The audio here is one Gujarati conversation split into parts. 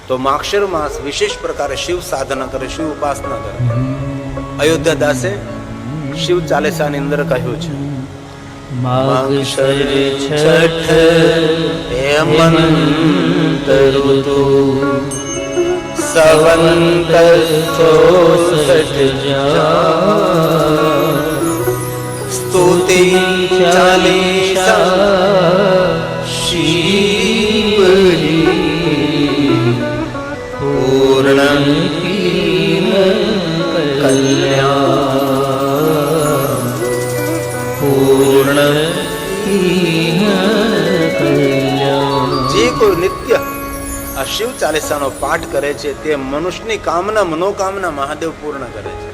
તો માક્ષર માસ વિશેષ પ્રકારે શિવ સાધના કરે, શિવ ઉપાસના કરે. અયોધ્યા દાસે શિવ ચાલીસાની અંદર કહ્યું છે, માગશર છઠ હેમંત ઋતુ સવંત 64 સ્તુતિ ચાલીસા શિવની પૂર્ણ કલ્યાણ પૂર્ણ જે કોઈ નિત્ય આ શિવ ચાલીસાનો પાઠ કરે છે તે મનુષ્યની કામના મનોકામના મહાદેવ પૂર્ણ કરે છે.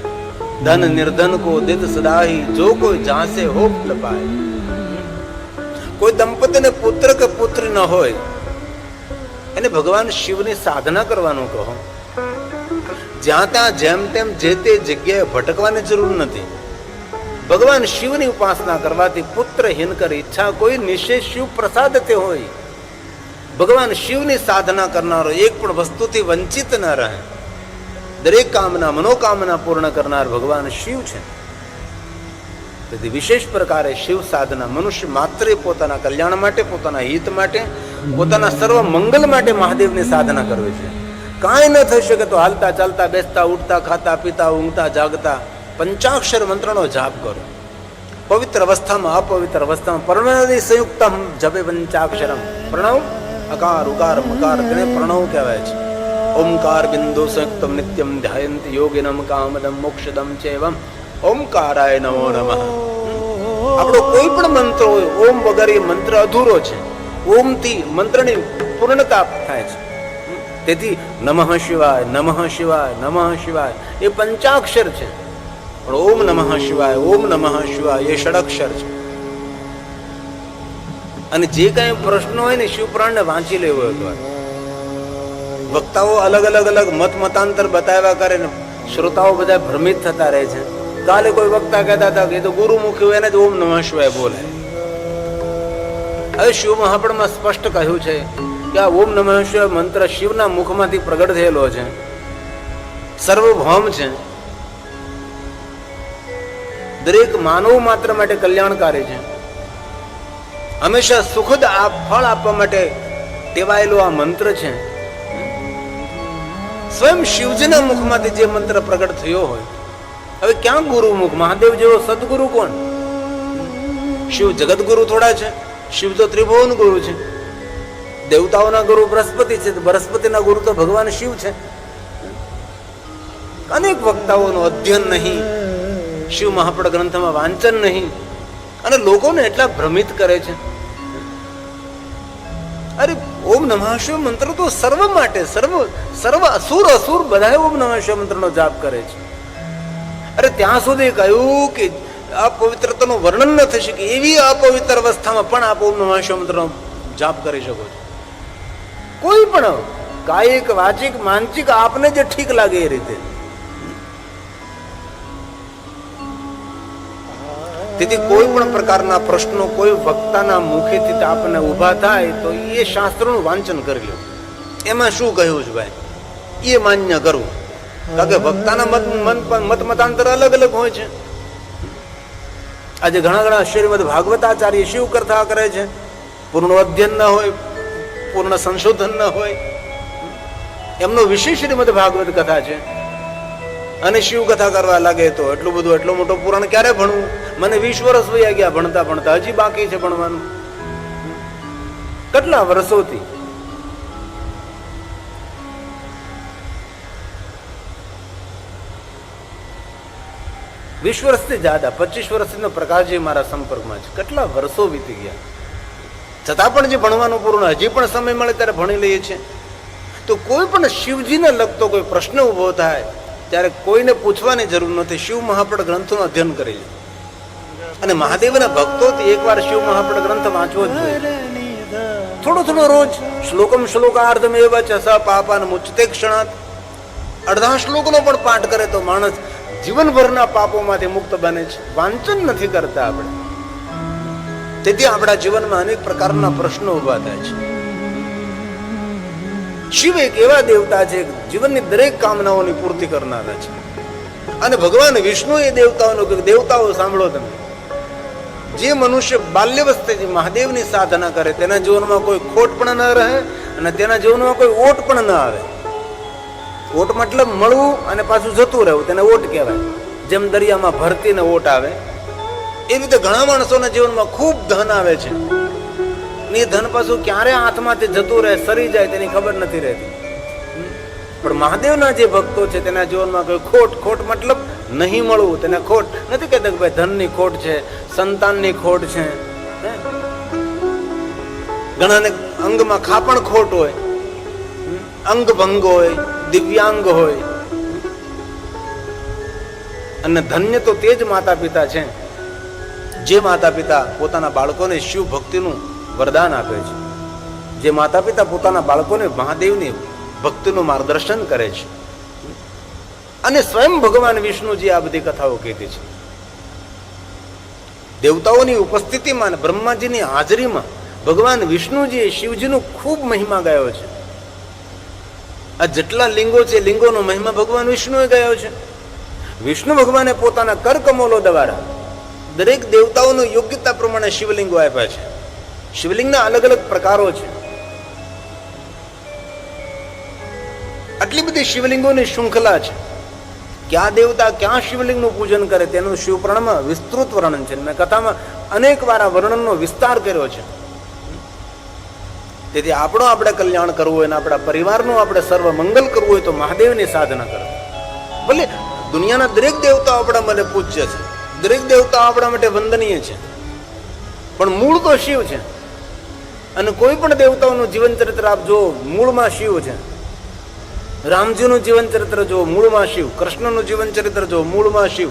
ધન નિર્ધન કો દિત સદાહી જો કોઈ જાસે હો પાય. કોઈ દંપતીને પુત્ર કે પુત્રી ન હોય એને ભગવાન શિવની સાધના કરવાનું કહો. જ્યાં ત્યાં જેમ તેમ જે તે જગ્યાએ ભટકવાની જરૂર નથી. ભગવાન શિવની ઉપાસના કરવાથી પુત્રહીન કરી ઈચ્છા કોઈ નિશેષ શિવ પ્રસાદ તે હોય. ભગવાન શિવની સાધના કરનારો એક પણ વસ્તુથી વંચિત ન રહે. દરેક કામના મનોકામના પૂર્ણ કરનાર ભગવાન શિવ છે. તેથી વિશેષ પ્રકારે શિવ સાધના મનુષ્ય માત્ર પોતાના કલ્યાણ માટે, પોતાના હિત માટે, પોતાના સર્વ મંગલ માટે મહાદેવની સાધના કરવી છે. કાંઈ ન થઈ શકે તો હાલતા ચાલતા બેસતા ઉઠતા ખાતા પીતા ઊંઘતા જાગતા પંચાક્ષર મંત્રનો જાપ કરો. પવિત્ર અવસ્થામાં અપવિત્ર અવસ્થામાં પ્રણવથી સંયુક્તમ જપે પંચાક્ષરમ. પ્રણવ અકાર ઉકાર મકાર તેને પ્રણવ કહેવાય છે. ઓમકાર બિંદુ સંયુક્તમ નિત્યમ ધ્યાયંતિ યોગિનમ કામદમ મોક્ષદમ ચેવમ ઓમકારાય નમો નમઃ. આપણો કોઈ પણ મંત્ર હોય ઓમ વગર એ મંત્ર અધૂરો છે. ઓમથી મંત્રની પૂર્ણતા થાય છે. તેથી નમઃ શિવાય નમઃ શિવાય નમઃ શિવાય એ પંચાક્ષર છે. પણ ઓમ નમઃ શિવાય ઓમ નમઃ શિવાય એ ષડક્ષર છે. અને જે કઈ પ્રશ્નો હોય ને શિવપુરાણને વાંચી લેવો એકવાર. વક્તાઓ અલગ અલગ અલગ મત મતાંતર બતાવ્યા કરે ને શ્રોતાઓ બધા ભ્રમિત થતા રહે છે. કાલે કોઈ વક્તા કહેતા હતા કે એ તો ગુરુમુખી હોય એને જ ઓમ નમઃ શિવાય બોલે. હવે શિવ મહાપુરાણમાં સ્પષ્ટ કહ્યું છે કે આ ઓમ નમઃ શિવાય મંત્ર શિવના મુખમાંથી પ્રગટ થયેલો છે, સર્વભૌમ છે, દરેક માનવ માત્ર માટે કલ્યાણકારી છે, હંમેશા સુખદ ફળ આપવા માટે ટેવાયેલો આ મંત્ર છે. સ્વયં શિવજીના મુખમાંથી જે મંત્ર પ્રગટ થયો હોય, હવે ક્યાં ગુરુમુખ? મહાદેવ જેવો સદગુરુ કોણ? શિવ જગત ગુરુ થોડા છે? શિવ તો ત્રિભુવન ગુરુ છે. દેવતાઓના ગુરુ બૃહસ્પતિ છે, બૃહસ્પતિના ગુરુ તો ભગવાન શિવ છે. અનેક વક્તાઓનું અધ્યયન નહીં, શિવ મહાપુરાણ ગ્રંથમાં વાંચન નહીં, અને લોકોને એટલા ભ્રમિત કરે છે. અરે ઓમ નમઃ શિવ મંત્ર તો સર્વ માટે, સર્વ અસુર અસુર બધા ઓમ નમઃ શિવ મંત્રનો જાપ કરે છે. અરે ત્યાં સુધી કહ્યું કે અપવિત્રતાનું વર્ણન ન થઈ શકે એવી અપવિત્ર અવસ્થામાં પણ આપ ઓમ નમઃ શિવ મંત્રનો જાપ કરી શકો છો. કોઈ પણ કાયિક વાચિક માનસિક આપને જે ઠીક લાગે એ રીતે. તેથી કોઈ પણ પ્રકારના પ્રશ્નો કોઈ વક્તાના મુખેથી આપણને ઊભા થાય તો એ શાસ્ત્રોનું વાંચન કરી લો. એમાં શું કહ્યું છે ભાઈ એ માન્ય કરવું. કારણ કે વક્તાના મત મતાંતર અલગ અલગ હોય છે. આજે ઘણા શ્રીમદ ભાગવતાચાર્ય શિવ કથા કરે છે, પૂર્ણ અધ્યયન ન હોય, પૂર્ણ સંશોધન ન હોય, એમનો વિશેષ શ્રીમદ ભાગવત કથા છે. અને શિવ કથા કરવા લાગે તો એટલો મોટો પુરાણ ક્યારે ભણવું? મને 20 વર્ષ વયા ગયા ભણતા ભણતા, હજી બાકી છે ભણવાનું. કેટલા વર્ષોથી વીસ વર્ષથી જ્યાદા 25 વર્ષનો પ્રકાશજી મારા સંપર્કમાં છે. કેટલા વર્ષો વીતી ગયા છતાં પણ જે ભણવાનું પૂર્ણ હજી પણ સમય મળે ત્યારે ભણી લઈએ છીએ. તો કોઈ પણ શિવજીને લગતો કોઈ પ્રશ્ન ઉભો થાય ત્યારે કોઈને પૂછવાની જરૂર નથી. શિવ મહાપુરાણ ગ્રંથોનું અધ્યયન કરી લે. અને મહાદેવના ભક્તોથી એકવાર શિવ મહાપુરાણ ગ્રંથ વાંચવો જ જોઈએ. થોડો રોજ શ્લોકમ શ્લોકાર્ધમ એવ ચ સ પાપાન મુચ્યતે ક્ષણાત. અડધા શ્લોકનો પણ પાઠ કરે તો માણસ જીવનભરના પાપોમાંથી મુક્ત બને છે. વાંચન નથી કરતા આપણે, તેથી આપણા જીવનમાં અનેક પ્રકારના પ્રશ્નો ઉભા થાય છે. શિવ એક એવા દેવતા છે જીવનની દરેક કામનાઓની પૂર્તિ કરનારા છે. અને ભગવાન વિષ્ણુ એ દેવતાઓનો કે દેવતાઓ સાંભળો તમે, જે મનુષ્ય બાલ્યવસ્થાથી મહાદેવની સાધના કરે તેના જીવનમાં કોઈ ખોટ પણ ન રહે અને તેના જીવનમાં કોઈ ઓટ પણ ન આવે. ઓટ મતલબ મળવું અને પાછું જતું રહેવું, તેને ઓટ કહેવાય. જેમ દરિયામાં ભરતીને ઓટ આવે એ રીતે ઘણા માણસોના જીવનમાં ખૂબ ધન આવે છે, એ ધન પાછું ક્યારે હાથમાંથી જતું રહે, સરી જાય તેની ખબર નથી રહેતી. પણ મહાદેવના જે ભક્તો છે તેના જીવનમાં કોઈ ખોટ મતલબ નહીં મળવું, તેને ખોટ નથી કહેતા કે ભાઈ ધનની ખોટ છે, સંતાનની ખોટ છે. ઘણાને અંગમાં ખાપણ ખોટ હોય, અંગ ભંગ હોય, દિવ્યાંગ હોય. અને ધન્ય તો તે જ માતા પિતા છે જે માતા પિતા પોતાના બાળકોને શિવ ભક્તિનું વરદાન આપે છે, જે માતા પિતા પોતાના બાળકોને મહાદેવની ભક્તિનું માર્ગદર્શન કરે છે. અને સ્વયં ભગવાન વિષ્ણુજી આ બધી કથાઓ કીધી છે. દેવતાઓની ઉપસ્થિતિમાં બ્રહ્માજીની હાજરીમાં ભગવાન વિષ્ણુજીએ શિવજીનું ખૂબ મહિમા ગાયો છે. આ જેટલા લિંગો છે લિંગોનો મહિમા ભગવાન વિષ્ણુએ ગાયો છે. વિષ્ણુ ભગવાને પોતાના કરકમલો દ્વારા દરેક દેવતાઓનો યોગ્યતા પ્રમાણે શિવલિંગો આપ્યા છે. શિવલિંગના અલગ અલગ પ્રકારો છે. આટલી બધી શિવલિંગોની શૃંખલા છે. ક્યાં દેવતા ક્યાં શિવલિંગનું પૂજન કરે તેનું શિવપુરાણમાં વિસ્તૃત વર્ણન છે. મેં કથામાં અનેક વાર આ વર્ણનનો વિસ્તાર કર્યો છે. તેથી આપણે કલ્યાણ કરવું હોય અને આપણા પરિવારનું આપણે સર્વ મંગલ કરવું હોય તો મહાદેવની સાધના કરો. ભલે દુનિયાના દરેક દેવતાઓ આપણા માટે પૂજ્ય છે, દરેક દેવતાઓ આપણા માટે વંદનીય છે, પણ મૂળ તો શિવ છે. અને કોઈ પણ દેવતાઓનું જીવન ચરિત્ર આપ જો મૂળમાં શિવ છે. રામજીનું જીવન ચરિત્ર જો મૂળમાં શિવ, કૃષ્ણનું જીવન ચરિત્ર જો મૂળમાં શિવ,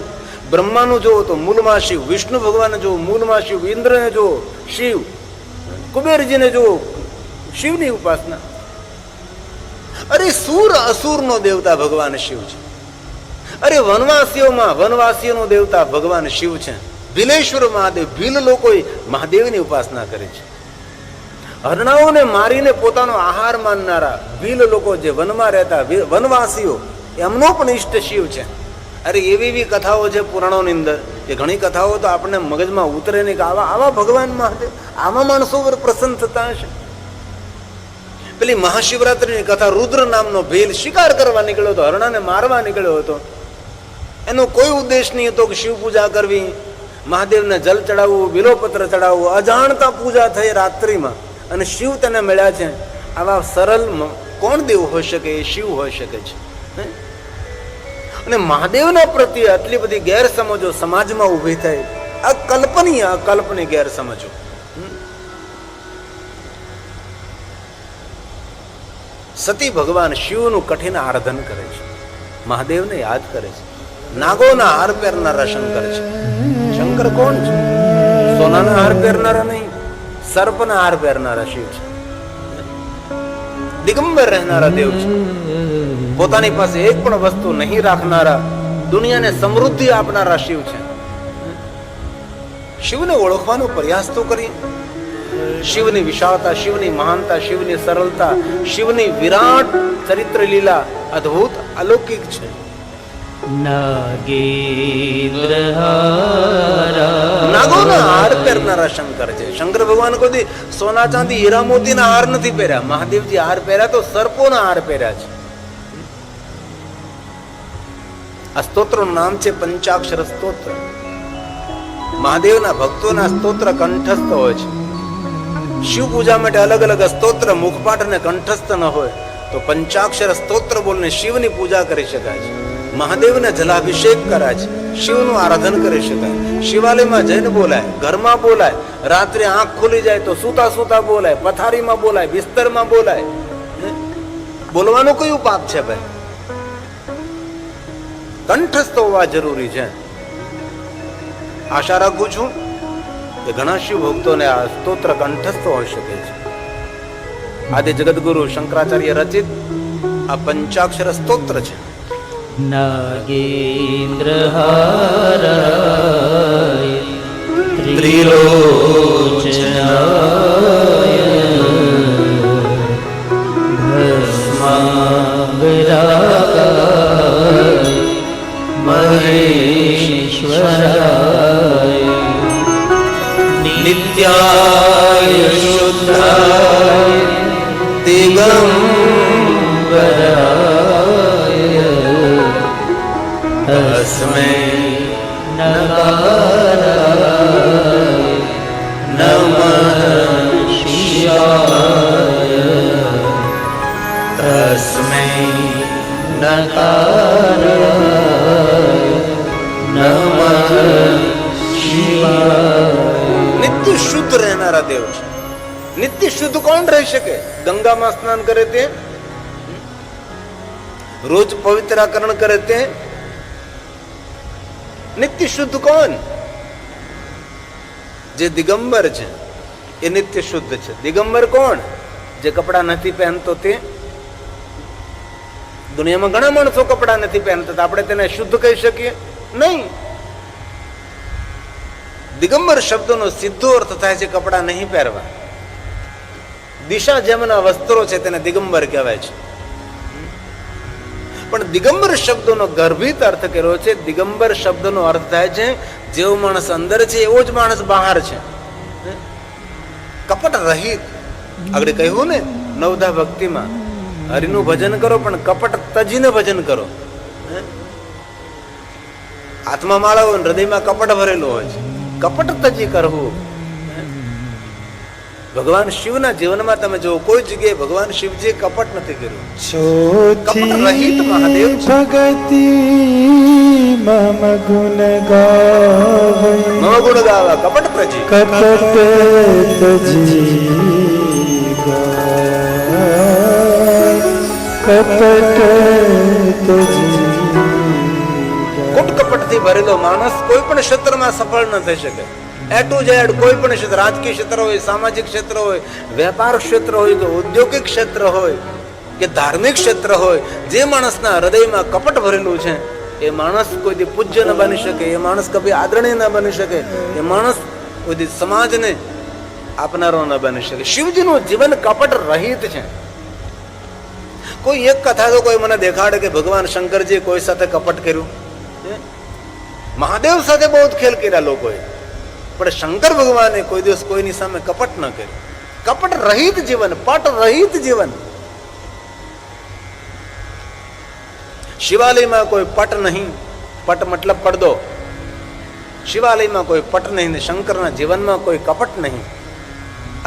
બ્રહ્માનું જોવો તો મૂળમાં શિવ, વિષ્ણુ ભગવાન જો મૂળમાં શિવ, ઇન્દ્રને જો શિવ, કુબેરજીને જો શિવની ઉપાસના. અરે સુર અસુરનો દેવતા ભગવાન શિવ છે. અરે વનવાસીઓનો દેવતા ભગવાન શિવ છે. ભીલેશ્વર મહાદેવ, ભીલ લોકોએ મહાદેવની ઉપાસના કરે છે. હરણાઓને મારીને પોતાનો આહાર માનનારા ભીલ લોકો જે વનમાં રહેતા વનવાસીઓ, એમનો પણ ઈષ્ટ શિવ છે. અરે એવી કથાઓ છે પુરાણોની અંદર કે ઘણી કથાઓ તો આપણને મગજમાં ઉતરે નહીં કે આવા ભગવાન મહાદેવ આવા માણસો પર પ્રસન્ન થતા હશે. પેલી મહાશિવરાત્રીની કથા, રુદ્ર નામનો ભીલ શિકાર કરવા નીકળ્યો હતો, હરણાને મારવા નીકળ્યો હતો. એનો કોઈ ઉદ્દેશ નહીં હતો કે શિવ પૂજા કરવી, મહાદેવને જલ ચડાવવું, બિલોપત્ર ચડાવવું. અજાણતા પૂજા થઈ રાત્રિમાં અને શિવ તેને મળ્યા છે. આવા સરળ કોણ દેવ હોઈ શકે? એ શિવ હોઈ શકે છે. અને મહાદેવના પ્રત્યે આટલી બધી ગેરસમજો સમાજમાં ઊભી થઈ, અકલ્પનીય ગેરસમજો. સતી ભગવાન શિવનું કઠિન આરાધન કરે છે, મહાદેવને યાદ કરે છે. નાગોના હાર પહેરનારા શંકર છે. શંકર કોણ છે? સોનાના હાર પહેરનારા નહીં, સર્પના હાર પહેરનારા શિવ છે. દિગંબર રહેનારા દેવ છે. પોતાની પાસે એક પણ વસ્તુ નહીં રાખનારા, દુનિયાને સમૃદ્ધિ આપનારા શિવ છે. શિવને ઓળખવાનો પ્રયાસ તો કરીએ. શિવની વિશાળતા, શિવની મહાનતા, શિવની સરળતા, શિવની વિરાટ ચરિત્ર લીલા અદ્ભુત અલૌકિક છે. નાગોના હાર પહેરનારા શંકર છે. શંકર ભગવાન કોઈ સોના ચાંદી હીરા મોતીના હાર નથી પહેર્યા. મહાદેવજી હાર પહેર્યા તો સર્પોના હાર પહેર્યા છે. આ સ્તોત્રનું નામ છે પંચાક્ષર સ્તોત્ર. મહાદેવના ભક્તોના સ્તોત્ર કંઠસ્થ હોય છે. શિવ પૂજા માટે અલગ અલગ સ્તોત્ર મુખપાઠ અને કંઠસ્થ ન હોય તો પંચાક્ષર સ્તોત્ર બોલીને શિવની પૂજા કરી શકાય છે. મહાદેવને જલાભિષેક કરાય છે, શિવનું આરાધન કરી શકાય. શિવાલયમાં જઈને બોલાય, ઘરમાં બોલાય, રાત્રે આંખ ખુલી જાય તો સુતા સુતા બોલાય, પથારીમાં બોલાય, બિસ્તરમાં બોલાય. બોલવાનું કયું પાપ છે ભાઈ? કંઠસ્થ હોવા જરૂરી છે. આશા રાખું છું કે ઘણા શિવ ભક્તોને આ સ્તોત્ર કંઠસ્થ હોઈ શકે છે. આદિ જગદગુરુ શંકરાચાર્ય રચિત આ પંચાક્ષર સ્તોત્ર છે. નાગેન્દ્રહારાય ત્રિલોચનાય ભસ્મ તસ્મૈ નકારાય નમઃ શિવાય તસ્મૈ નકારાય નમઃ શિવાય. નિત્ય શુદ્ધ રહેનારા દેવ છે. નિત્ય શુદ્ધ કોણ રહી શકે? ગંગામાં સ્નાન કરે તે, રોજ પવિત્રાકરણ કરે તે, નિત્ય શુદ્ધ કોણ? જે દિગંબર છે એ નિત્ય શુદ્ધ છે. દિગંબર કોણ? જે કપડા નથી પહેરતો તે. દુનિયામાં ઘણા માણસો કપડા નથી પહેરતા, આપણે તેને શુદ્ધ કહી શકીએ? નહીં. દિગંબર શબ્દનો સીધો અર્થ થાય છે કપડા નહીં પહેરવા. દિશા જેમના વસ્ત્રો છે તેને દિગંબર કહેવાય છે. પણ દિગંબર શબ્દનો ગર્ભિત અર્થ કર્યો છે. દિગંબર શબ્દનો અર્થ થાય છે જેવો માણસ અંદર છે એવો જ માણસ બહાર છે, કપટ રહિત. આગળ કહ્યું ને નવધા ભક્તિમાં, હરિનું ભજન કરો પણ કપટ તજીને ભજન કરો. હાથમાં માળા હોય, હૃદયમાં કપટ ભરેલું હોય છે. કપટ તજી કરવું. ભગવાન શિવના જીવનમાં તમે જો કોઈ જગ્યાએ ભગવાન શિવજી કપટ નથી કર્યું. કપટ રહિત મહાદેવ છે. ભગતિ મમ ગુણ ગાવૈ મમ ગુણ ગાવા કપટ પ્રજી. કપટ તજી ગાય કપટ તજી. કુટ કપટથી ભરેલો માણસ કોઈ પણ ક્ષેત્રમાં સફળ ન થઈ શકે. એ ટુ ઝેડ કોઈ પણ ક્ષેત્ર, રાજકીય ક્ષેત્ર હોય, સામાજિક ક્ષેત્ર હોય, વેપાર ક્ષેત્ર હોય, કે ઔદ્યોગિક ક્ષેત્ર હોય કે ધાર્મિક ક્ષેત્ર હોય, જે માણસના હૃદયમાં કપટ ભરેલું છે એ માણસ કોઈ દી પૂજ્ય ન બની શકે, એ માણસ કભી આદરણીય ન બની શકે, એ માણસ કોઈ દી સમાજને આપનારો ન બની શકે. શિવજીનું જીવન કપટ રહિત છે. કોઈ એક કથા તો કોઈ મને દેખાડે કે ભગવાન શંકરજી કોઈ સાથે કપટ કર્યું. મહાદેવ સાથે બહુ ખેલ કર્યા લોકોએ, પણ શંકર ભગવાને કોઈ દિવસ કોઈની સામે કપટ ન કર્યું. કપટ રહિત જીવન, પટ રહિત જીવન. શિવાલયમાં કોઈ પટ નહીં, પટ મતલબ પડદો. શિવાલયમાં કોઈ પટ નહીં ને શંકરના જીવનમાં કોઈ કપટ નહીં,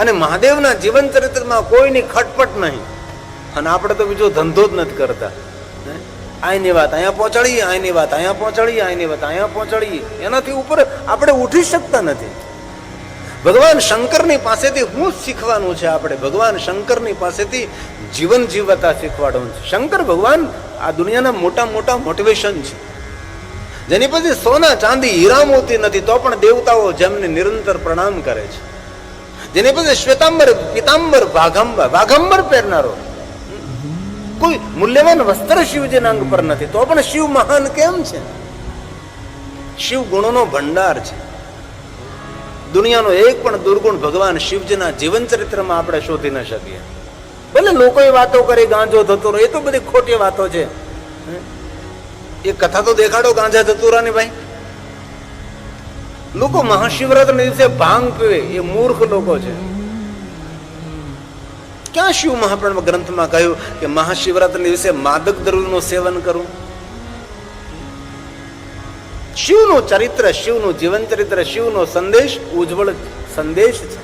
અને મહાદેવના જીવન ચરિત્રમાં કોઈની ખટપટ નહીં. અને આપણે તો બીજો ધંધો જ નથી કરતા. આની વાત અહીંયા પહોંચાડીએ, આની વાત અહીંયા પહોંચાડીએ, આની વાત અહીંયા પહોંચાડીએ, એનાથી ઉપર આપણે ઉઠી શકતા નથી. ભગવાન શંકરની પાસેથી શું શીખવાનું છે? આપણે ભગવાન શંકરની પાસેથી જીવન જીવતા શીખવાડવાનું છે. શંકર ભગવાન આ દુનિયાના મોટા મોટા મોટિવેશન છે, જેની પછી સોના ચાંદી હીરા મોતી નથી તો પણ દેવતાઓ જેમને નિરંતર પ્રણામ કરે છે. જેની પછી શ્વેતાંબર પિતાંબર વાઘંબર પહેરનારો, કોઈ મૂલ્યવાન વસ્ત્ર શિવજીના અંગ પર નથી તો પણ શિવ મહાન કેમ છે? શિવ ગુણોનો ભંડાર છે. દુનિયાનો એક પણ દુર્ગુણ ભગવાન શિવજીના જીવન ચરિત્રમાં આપણે શોધી ન શકીએ. ભલે લોકોએ વાતો કરી ગાંજો ધતુરો, એ તો બધી ખોટી વાતો છે. એ કથા તો દેખાડો ગાંજા ધતુરાની ભાઈ. લોકો મહાશિવરાત્રી દિવસે ભાંગ પીવે એ મૂર્ખ લોકો છે. ક્યાં શિવ મહાપ્રાણ ગ્રંથમાં કહ્યું કે મહાશિવરાત્રી દિવસે માદક દ્રવ્યનું સેવન કરવું? શિવનું ચરિત્ર, શિવનું જીવન ચરિત્ર, શિવનો સંદેશ ઉજ્જવળ સંદેશ છે.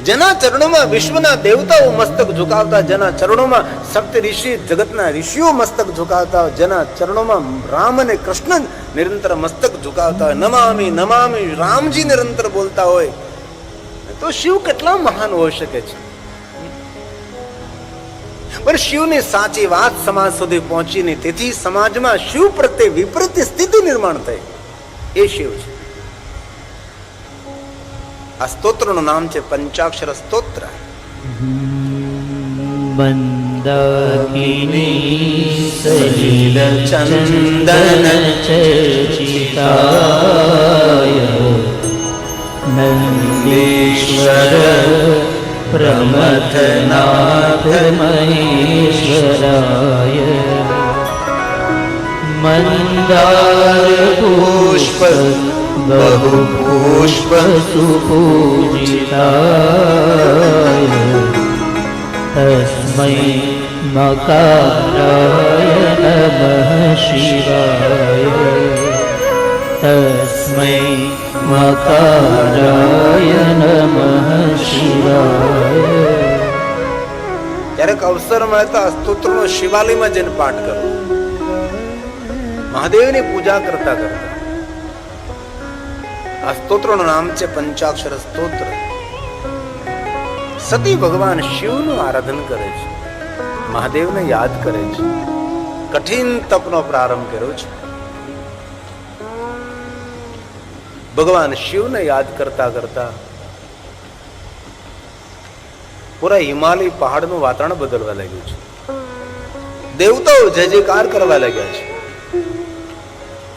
જેના ચરણોમાં વિશ્વના દેવતાઓ મસ્તક ઝુકાવતા, જેના ચરણોમાં સપ્ત ઋષિ જગતના ઋષિઓ મસ્તક ઝુકાવતા હોય, જેના ચરણોમાં રામ અને કૃષ્ણ નિરંતર મસ્તક ઝુકાવતા હોય, નમામિ નમામિ રામજી નિરંતર બોલતા હોય, તો શિવ કેટલા મહાન હોઈ શકે છે? પણ શિવની સાચી વાત સમાજ સુધી પહોંચી નહીં, તેથી સમાજમાં શિવ પ્રત્યે વિપરીત સ્થિતિ નિર્માણ થઈ. એ શિવ છે. આ સ્તોત્રનું નામ છે પંચાક્ષર સ્તોત્ર. મંદાકિની સલીલ ચંદન ચર્ચિતાય નંદીશ્વર પ્રમથનાથ મહેશ્વરાય મંદાર પુષ્પ बहु पुष्प सुपूजिताय तस्मै मकाराय नमः શિવાય તસ્મૈ મકારાય નમઃ શિવાય. ક્યારેક અવસર મળે તો આ સ્તોત્રનો શિવાલયમાં જઈને પાઠ કરો. મહાદેવની પૂજા કરતા કરતા આ સ્તોત્રનું નામ છે પંચાક્ષર સ્તોત્ર. સતી ભગવાન શિવનું આરાધન કરે છે, મહાદેવને યાદ કરે છે, કઠિન તપનો પ્રારંભ કર્યો છે. ભગવાન શિવને યાદ કરતા કરતા પૂરા હિમાલય પહાડનું વાતાવરણ બદલવા લાગ્યું છે. દેવતાઓ જય જયકાર કરવા લાગ્યા છે,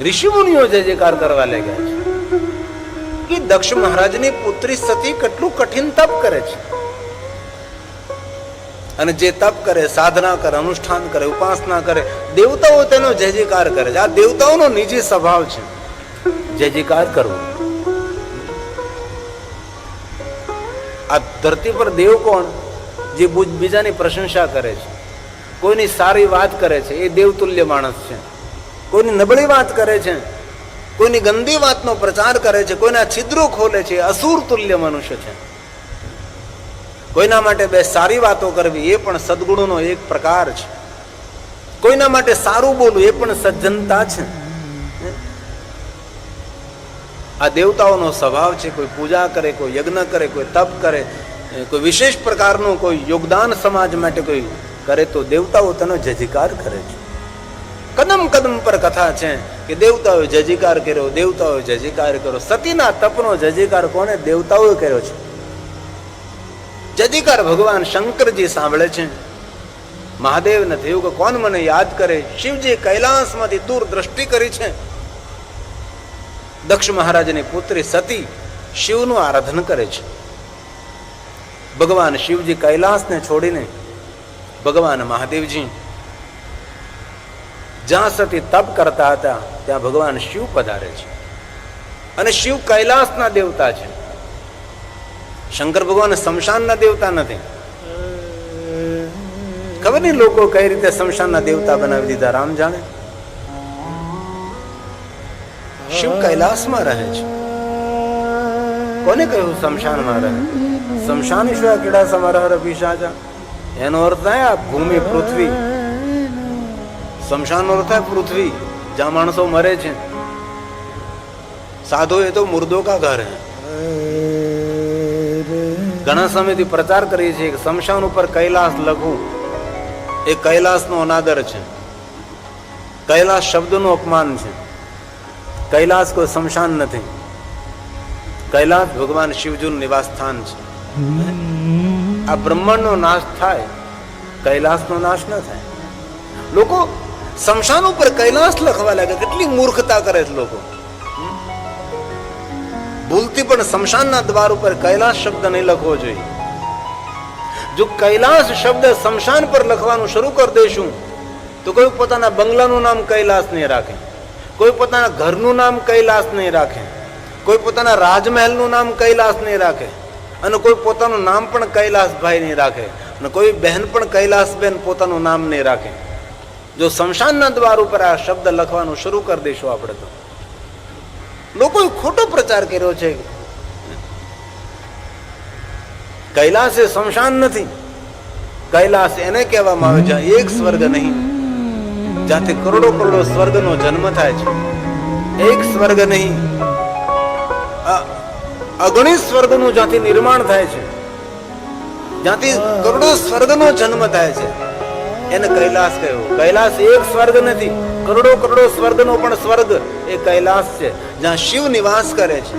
ઋષિમુનિઓ જય જયકાર કરવા લાગ્યા છે કે દક્ષ મહારાજની પુત્રી સતી કેટલું કઠિન તપ કરે છે. અને જે તપ કરે, સાધના કરે, અનુષ્ઠાન કરે, ઉપાસના કરે, દેવતાઓ તેનો જય જયકાર કરે છે. આ દેવતાઓનો નિજી સ્વભાવ છે જય જયકાર કરવો. આ ધરતી પર દેવ કોણ? જે બીજાની પ્રશંસા કરે છે, કોઈની સારી વાત કરે છે, એ દેવતુલ્ય માણસ છે. કોઈની નબળી વાત કરે છે, કોઈની ગંદી વાતનો પ્રચાર કરે છે, કોઈના છિદ્રો ખોલે છે, અસુર તુલ્ય મનુષ્ય છે. કોઈના માટે બે સારી વાતો કરવી એ પણ સદગુણનો એક પ્રકાર છે. કોઈના માટે સારું બોલવું એ પણ સજ્જનતા છે. આ દેવતાઓનો સ્વભાવ છે. કોઈ પૂજા કરે, કોઈ યજ્ઞ કરે, કોઈ તપ કરે, કોઈ વિશેષ પ્રકારનું કોઈ યોગદાન સમાજ માટે કોઈ કરે તો દેવતાઓ તેનો જય જયકાર કરે છે. કદમ કદમ પર કથા છે કે દેવતાઓએ જય જયકાર કર્યો, દેવતાઓએ જય જયકાર કર્યો. સતીના તપનો જય જયકાર કોને? દેવતાઓએ કર્યો છે. જય જયકાર ભગવાન શંકરજી સાંભળે છે. મહાદેવને થયું કે કોણ મને યાદ કરે? શિવજી કૈલાસમાંથી દૂર દ્રષ્ટિ કરી છે. દક્ષ મહારાજની પુત્રી સતી શિવનું આરાધન કરે છે. ભગવાન શિવજી કૈલાસને છોડીને ભગવાન મહાદેવજી જ્યાં સતી તપ કરતા હતા ત્યાં ભગવાન શિવ પધારે છે. અને શિવ કૈલાસના દેવતા છે. શંકર ભગવાન શમશાનના દેવતા નથી. ખબર નહીં લોકો કઈ રીતે શમશાનના દેવતા બનાવી દીધા, રામ જાણે. શિવ કૈલાસમાં રહે છે. કોને કહ્યું શમશાનમાં રહે? શમશાન ઈશ્વર કેડા સમારહ પિશાચા. એનો અર્થ થાય આ ભૂમિ, પૃથ્વી. શમશાનનો અર્થ થાય પૃથ્વી, જ્યાં માણસો મરે છે. સાધુ એ તો મુર્દો કા ઘર હે. ઘણા સમયથી પ્રચાર કરીએ છીએ કે શમશાન ઉપર કૈલાસ લખવું એ કૈલાસનો અનાદર છે, કૈલાસ શબ્દનું અપમાન છે. કૈલાસ કોઈ શમશાન નથી. કૈલાસ ભગવાન શિવજીનું નિવાસ સ્થાન છે. આ બ્રહ્માંડનો નાશ થાય, કૈલાસનો નાશ ન થાય. લોકો શમશાન ઉપર કૈલાસ લખવા લાગે. કેટલી મૂર્ખતા કરે છે લોકો. ભૂલથી પણ શમશાનના દ્વાર ઉપર કૈલાસ શબ્દ નહીં લખવો જોઈએ. જો કૈલાસ શબ્દ શમશાન પર લખવાનું શરૂ કરી દઈશું તો કોઈ પોતાના બંગલાનું નામ કૈલાસ નહીં રાખે, કોઈ પોતાના ઘરનું નામ કૈલાસ નહીં રાખે, કોઈ પોતાના રાજમહેલનું નામ કૈલાસ નહીં રાખે, અને કોઈ પોતાનું નામ પણ કૈલાસભાઈ નહીં રાખે, અને કોઈ બહેન પણ કૈલાસબેન પોતાનું નામ નહીં રાખે. જો શમશાનના દ્વાર ઉપર આ શબ્દ લખવાનું શરૂ કરી દઈશું આપણે તો લોકોએ ખોટો પ્રચાર કર્યો છે. કૈલાસ એ શમશાન નથી. કૈલાસ એને કહેવામાં આવે છે એક સ્વર્ગ નહીં, જ્યાંથી કરોડો કરોડો સ્વર્ગનો જન્મ થાય છે. એક સ્વર્ગ નહીં, અગણિત સ્વર્ગનું જ્યાંથી નિર્માણ થાય છે, જ્યાંથી કરોડો સ્વર્ગનો જન્મ થાય છે, એને કૈલાસ કહ્યું. કૈલાસ એક સ્વર્ગ નથી, કરોડો કરોડો સ્વર્ગનો પણ સ્વર્ગ એ કૈલાસ છે, જ્યાં શિવ નિવાસ કરે છે.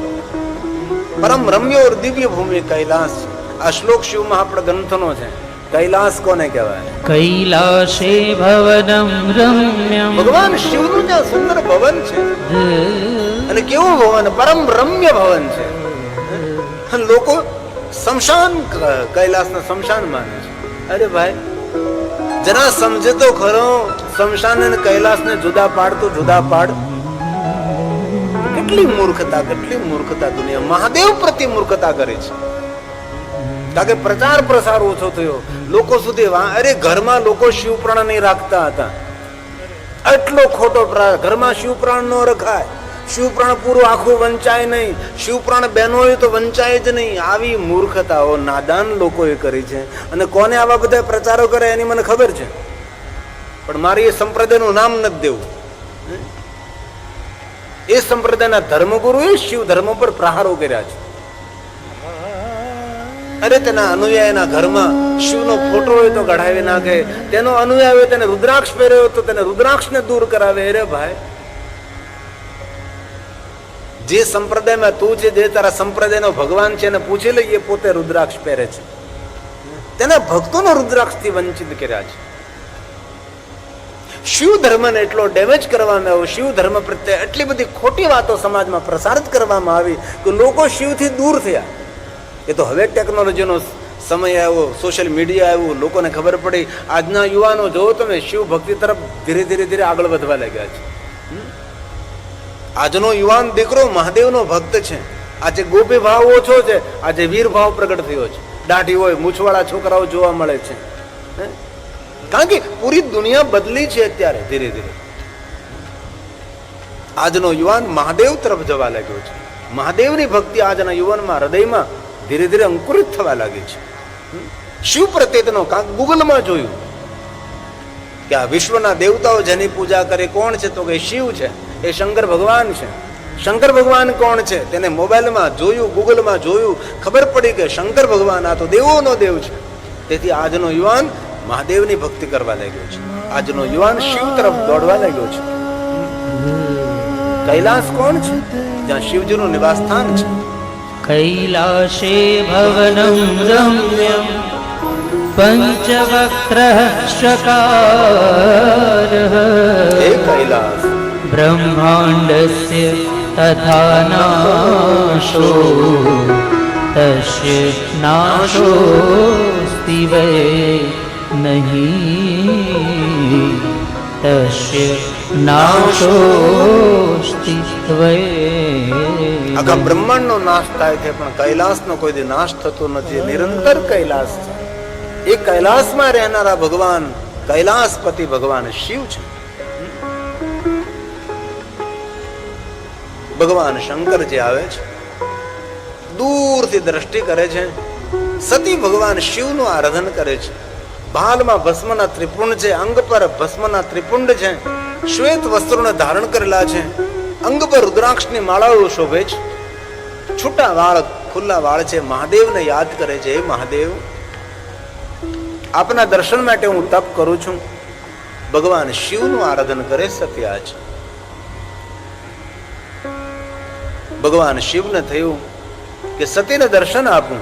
પરમ રમ્ય ઓર દિવ્ય ભૂમિ કૈલાસ છે. આ શ્લોક શિવ મહાપ્રદ ગ્રંથનો છે. કૈલાસ કોને કહેવાય? કૈલાસે ભવનમ રમ્યમ. ભગવાન શિવનું જ્યાં સુંદર ભવન છે. અને કેવું ભવન? પરમ રમ્ય ભવન છે. લોકો શમશાન, કૈલાસના શમશાન માને છે. અરે ભાઈ, જરા સમજે તો ખરો. શમશાન અને કૈલાસને જુદા પાડ તો જુદા પાડ. કેટલી મૂર્ખતા, કેટલી મૂર્ખતા દુનિયા મહાદેવ પ્રત્યે મૂર્ખતા કરે છે. કારણ કે પ્રચાર પ્રસાર ઓછો થયો લોકો સુધી. અરે ઘરમાં લોકો શિવ પ્રાણ નહીં રાખતા હતા. આટલો ખોટો ઘરમાં શિવપ્રાણ ન રખાય, શિવપ્રાણ પૂરું આખું વંચાય નહીં, શિવપ્રાણ બહેનો હોય તો વંચાય જ નહીં. આવી મૂર્ખતાઓ નાદાન લોકોએ કરી છે. અને કોને આવા બધા પ્રચારો કરે એની મને ખબર છે, પણ મારી એ સંપ્રદાયનું નામ નથી દેવું. એ સંપ્રદાયના ધર્મગુરુએ શિવ ધર્મ પર પ્રહારો કર્યા છે. અરે તેના અનુયાયીના ઘરમાં શિવનો ફોટો હોય તો કઢાવી નાખે, તેનો અનુયાય હોય તેને રુદ્રાક્ષ પહેર્યો હોય તો તેને રુદ્રાક્ષને દૂર કરાવે. અરે ભાઈ, જે સંપ્રદાયમાં તું છે, જે તારા સંપ્રદાયનો ભગવાન છે એને પૂછી લઈએ, પોતે રુદ્રાક્ષ પહેરે છે. તેના ભક્તોનો રુદ્રાક્ષથી વંચિત કર્યા છે. શિવ ધર્મને એટલો ડેમેજ કરવામાં આવ્યો, શિવ ધર્મ પ્રત્યે એટલી બધી ખોટી વાતો સમાજમાં પ્રસારિત કરવામાં આવી કે લોકો શિવથી દૂર થયા. એ તો હવે ટેકનોલોજીનો સમય આવ્યો, સોશિયલ મીડિયા આવ્યું, લોકોને ખબર પડી. આજના યુવાનો જોવો તમે, શિવ ભક્તિ તરફ ધીરે ધીરે ધીરે આગળ વધવા લાગ્યા છે. આજનો યુવાન દીકરો મહાદેવનો ભક્ત છે. આજે ગોપી ભાવ ઓછો છે, આજે વીર ભાવ પ્રગટ થયો છે. દાઢી હોય, મૂછવાળા છોકરાઓ જોવા મળે છે. કારણ કે પૂરી દુનિયા બદલી છે અત્યારે ધીરે ધીરે. આજનો યુવાન મહાદેવ તરફ જવા લાગ્યો છે. મહાદેવની ભક્તિ આજના યુવાનમાં, હૃદયમાં ધીરે ધીરે અંકુરિત થવા લાગી છે. શિવ પ્રત્યેનો કાંક ગૂગલમાં જોયું કે આ વિશ્વના દેવતાઓ જેની પૂજા કરે કોણ છે, તો કે શિવ છે, એ શંકર ભગવાન છે. શંકર ભગવાન કોણ છે તેને મોબાઈલમાં જોયું, ગૂગલમાં જોયું, ખબર પડી કે શંકર ભગવાન આ તો દેવોનો દેવ છે. તેથી આજનો યુવાન મહાદેવની ભક્તિ કરવા લાગ્યો છે. આજનો યુવાન શિવ તરફ દોડવા લાગ્યો છે. કૈલાસ કોણ છે? જ્યાં શિવજીનું નિવાસ સ્થાન છે. कैलासे भवनं रम्यं पञ्चवक्त्रः शकारः हे कैलास ब्रह्माण्डस्य तथा नाशो तस्य नाशोऽस्ति वै नहीं तस्य नाशोऽस्ति वै. આખા બ્રહ્માંડનો નાશ થાય છે, પણ કૈલાસનો કોઈ દી નાશ થતો નથી. નિરંતર કૈલાસ છે. એ કૈલાસમાં રહેનારા ભગવાન, કૈલાસપતિ ભગવાન શિવ છે. ભગવાન શંકર જે આવે છે, દૂરથી દ્રષ્ટિ કરે છે. સતી ભગવાન શિવનું આરાધન કરે છે. ભાલમાં ભસ્મના ત્રિપુંડ છે, અંગ પર ભસ્મના ત્રિપુંડ છે, શ્વેત વસ્ત્રોને ધારણ કરેલા છે, અંગ પર રુદ્રાક્ષની માળાઓ શોભે છે, છૂટા વાળ, ખુલ્લા વાળ છે. મહાદેવને યાદ કરે છે, હે મહાદેવ, આપના દર્શન માટે હું તપ કરું છું. ભગવાન શિવનું આરાધન કરે સત્યા છે. ભગવાન શિવને થયું કે સતીને દર્શન આપું,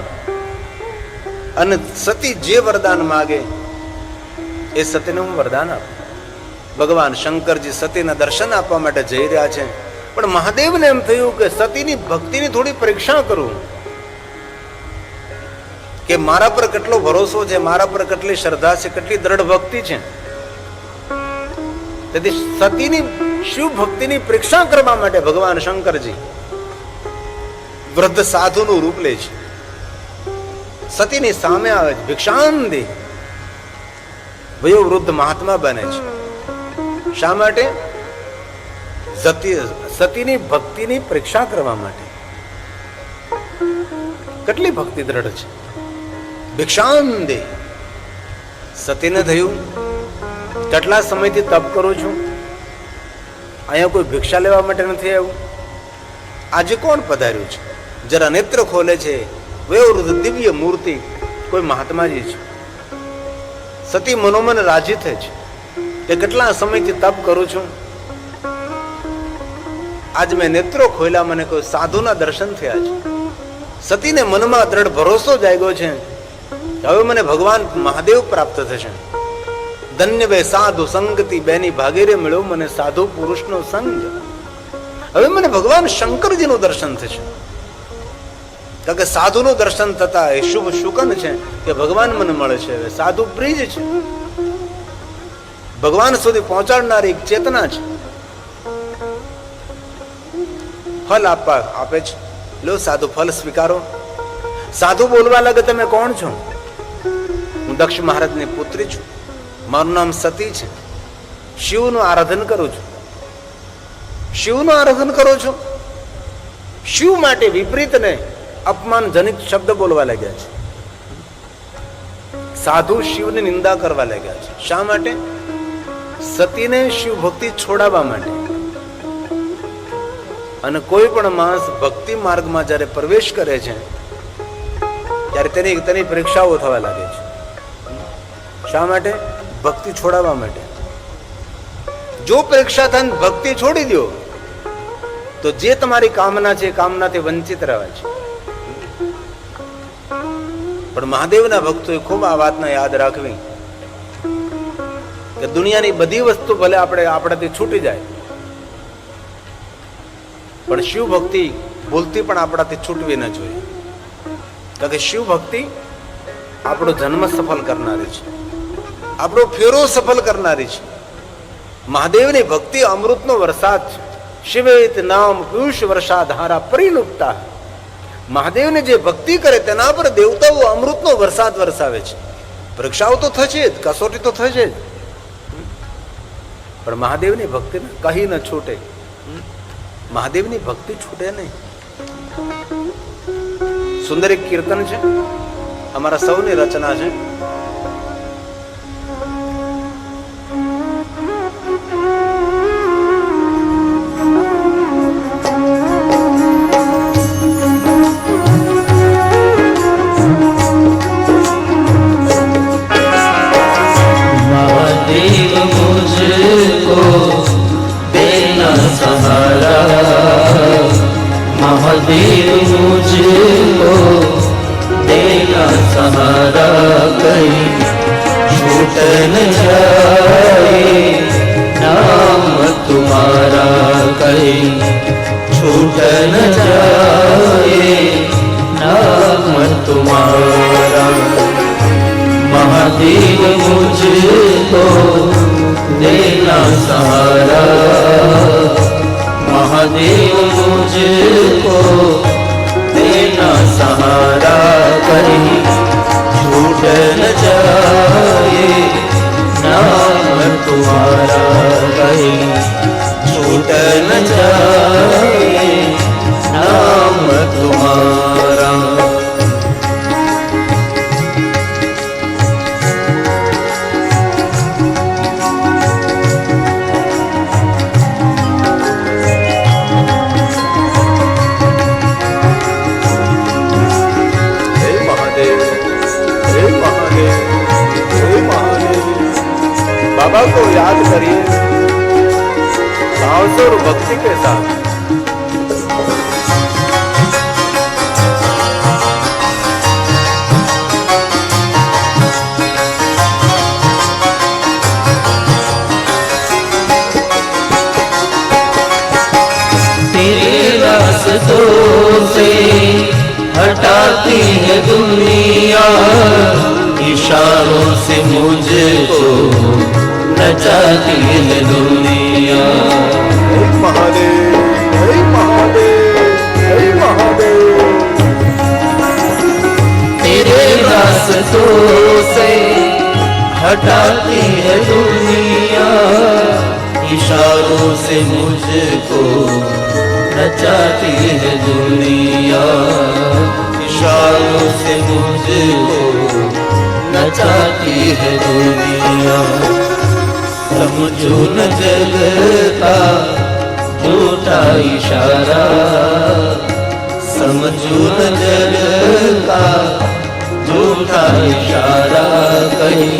અને સતી જે વરદાન માગે એ સતીને હું વરદાન આપું. ભગવાન શંકરજી સતીને દર્શન આપવા માટે જઈ રહ્યા છે, પણ મહાદેવને એમ થયું કે સતીની ભક્તિની થોડી પરીક્ષા કરું કે મારા પર કેટલો ભરોસો છે, મારા પર કેટલી શ્રદ્ધા છે, કેટલી દ્રઢ ભક્તિ છે. તેથી સતીની શિવ ભક્તિની પરીક્ષા કરવા માટે ભગવાન શંકરજી વૃદ્ધ સાધુનું રૂપ લે છે. સતીની સામે આવે છે, ભિક્ષાન દે. વયો વૃદ્ધ મહાત્મા બને છે. શા માટે? સતીની ભક્તિની પરીક્ષા કરવા માટે. કેટલી ભક્તિ દ્રઢ છે. ભિક્ષાન દે. સતીને થયું કેટલા સમયથી તપ કરું છું, અહીંયા કોઈ ભિક્ષા લેવા માટે નથી આવ્યું. આજે કોણ પધાર્યું છે? જરા નેત્ર ખોલે છે, વયોવૃદ્ધ દિવ્ય મૂર્તિ કોઈ મહાત્માજી છે. સતી મનોમન રાજી થાય છે કે કેટલા સમયથી તપ કરું છું, આજ મેં નેત્રો ખોલ્યા, મને કોઈ સાધુના દર્શન થયા છે. સતીને મનમાં દ્રઢ ભરોસો જાગ્યો છે, હવે મને ભગવાન મહાદેવ પ્રાપ્ત થશે. ધન્ય વે સાધુ સંગતિ, બેની ભાગીરે મળ્યો મને સાધુ પુરુષનો સંગ. હવે મને ભગવાન શંકરજીનું દર્શન થશે. કારણ કે સાધુનું દર્શન થતા એ શુભ શુકન છે કે ભગવાન મને મળે છે. હવે સાધુ બ્રિજ છે, ભગવાન સુધી પહોંચાડનારી એક ચેતના છે. ફલ આપે છે, લો સાધુ ફલ સ્વીકારો. સાધુ બોલવા લાગે, તમે કોણ છો? હું દક્ષ મહારાજની પુત્રી છું, મારું નામ સતી છે. શિવનું આરાધન કરું છું. શિવનું આરાધન કરું છું. શિવ માટે વિપરીત ને અપમાનજનિત શબ્દ બોલવા લાગ્યા છે. સાધુ શિવની નિંદા કરવા લાગ્યા છે. શા માટે? સતીને શિવ ભક્તિ છોડાવવા માટે. અને કોઈ પણ માણસ ભક્તિ માર્ગમાં જ્યારે પ્રવેશ કરે છે ત્યારે તેની પરીક્ષાઓ થવા લાગે છે. શા માટે? ભક્તિ છોડાવવા માટે. જો પરીક્ષા થાય ભક્તિ છોડી દો તો જે તમારી કામના છે કામનાથી વંચિત રહેવા છે. પણ મહાદેવના ભક્તોએ ખૂબ આ વાતને યાદ રાખવી કે દુનિયાની બધી વસ્તુ ભલે આપણાથી છૂટી જાય પણ શિવ ભક્તિ ભૂલથી પણ આપણાથી છૂટવી ન જોઈએ. કારણ કે શિવ ભક્તિ આપણો જન્મ સફળ કરનારી છે, આપણો ફેરો સફળ કરનારી છે. મહાદેવની ભક્તિ અમૃતનો વરસાદ છે. શિવેત નામ પિયુષ વર્ષા ધારા પરિલુપ્તા. મહાદેવને જે ભક્તિ કરે તેના પર દેવતાઓ અમૃતનો વરસાદ વરસાવે છે. પરીક્ષાઓ તો થશે જ, કસોટી તો થશે જ, પણ મહાદેવની ભક્તિ કહી ન છૂટે. મહાદેવની ભક્તિ છૂટે નહીં. સુંદર એક કીર્તન છે, અમારા સૌની રચના છે. महादेव मुझको देना सहारा, कहीं छूट न जाए नाम तुम्हारा, कहीं छूट न जाए नाम तुम्हारा. महादेव मुझको देना सहारा, महादेव मुझको देना सहारा, कहीं छूट न जाए नाम तुम्हारा, कहीं छूट न जाए नाम तुम्हारा. बाबा को याद करिए भाव से और भक्ति के साथ. तेरे रास्तों से हटाती है दुनिया, इशारों से मुझको नचाती है दुनिया. महादेव हरे महादेव हरे महादेव. तेरे रास्तों से हटाती है दुनिया, इशारों से मुझको नचाती है दुनिया, इशारों से मुझको नचाती है दुनिया. समझो न जगता झूठा इशारा, समझो न जगता झूठा इशारा, कहीं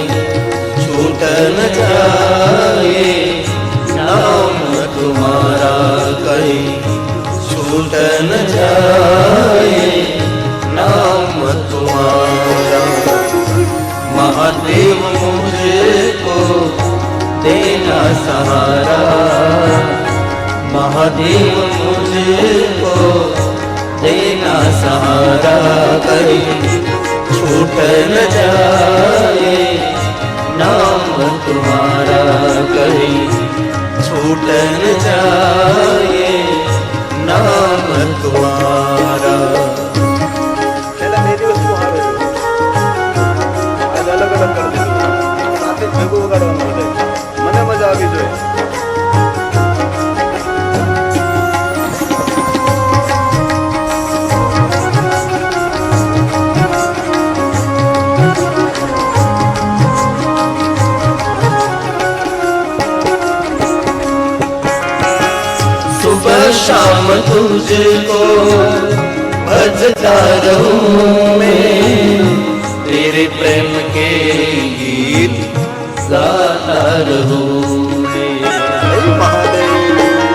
छूट न जाए नाम तुम्हारा, कहीं छूट न जाए नाम तुम्हारा. महादेव मुझको देना सहारा, महादेव मुझको देना सहारा, कहीं छूट न जाए नाम तुम्हारा, कहीं छूट न जाए नाम तुम्हारा. અલગ અલગ કરી દીધું, સાથે ભેગું વગાડવાનું છે. મને મજા આવી જોઈએ. तुझको भजता रहूं मैं, तेरे प्रेम के गीत गाता रहूं मैं। હે મહાદેવ,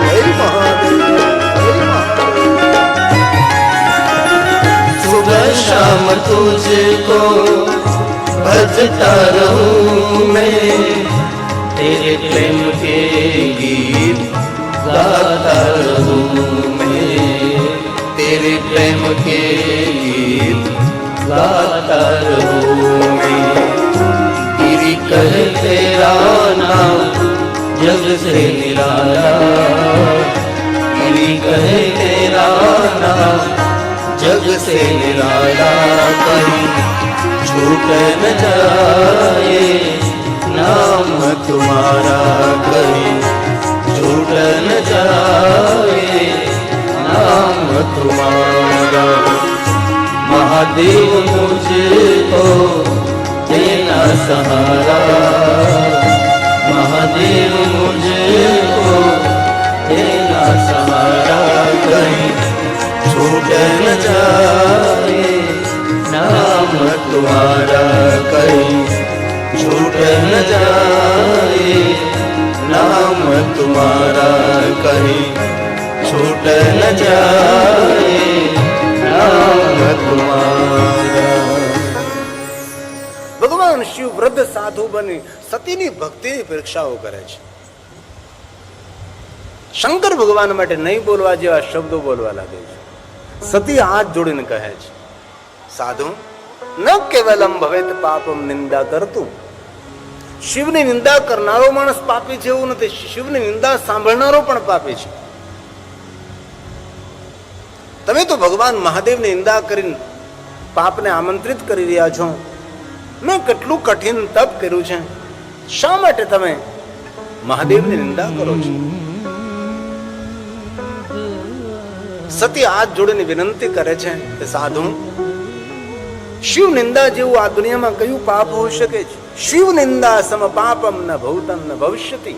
હે મહાદેવ, હે મહાદેવ. सुबह शाम तुझको भजता रहूं मैं, तेरे प्रेम के गीत गाता रहूं मैं, तेरे प्रेम के गीत गाता रहूं मैं। गिरी कहे तेरा नाम जग से निराला, गिरी कहे तेरा नाम जग से निराला, कहीं छूट न जाए नाम तुम्हारा, कहीं छूट न जाए नाम तुम्हारा। महादेव मुझको देना सहारा, महादेव मुझको देना सहारा, कहीं छूट न जाए नाम तुम्हारा, कहीं छूट न जाए नाम तुम्हारा, कहीं छूट न जाए नाम तुम्हारा। ભગવાન શિવ વૃદ્ધ સાધુ બની સતીની ભક્તિની પરીક્ષાઓ કરે છે. શંકર ભગવાન માટે નહીં બોલવા જેવા શબ્દો બોલવા લાગે છે. સતી હાથ જોડીને કહે છે, સાધુ ન કેવલમ ભવેત પાપમ નિંદા કરતું. શિવની નિંદા કરનારો માણસ પાપી છે એવું નથી, શિવની નિંદા સાંભળનારો પણ પાપી છે. તમે તો ભગવાન મહાદેવની નિંદા કરીને પાપને આમંત્રિત કરી રહ્યા છો. મેં કેટલું કઠિન તપ કર્યું છે, શા માટે તમે મહાદેવની નિંદા કરો છો? સતી હાથ જોડીને વિનંતી કરે છે કે સાધુ, શિવ નિંદા જેવું આ દુનિયામાં કયું પાપ હોઈ શકે છે? શિવ નિંદા સમ પાપમ ન ભૂતમ ન ભવિષ્યતિ.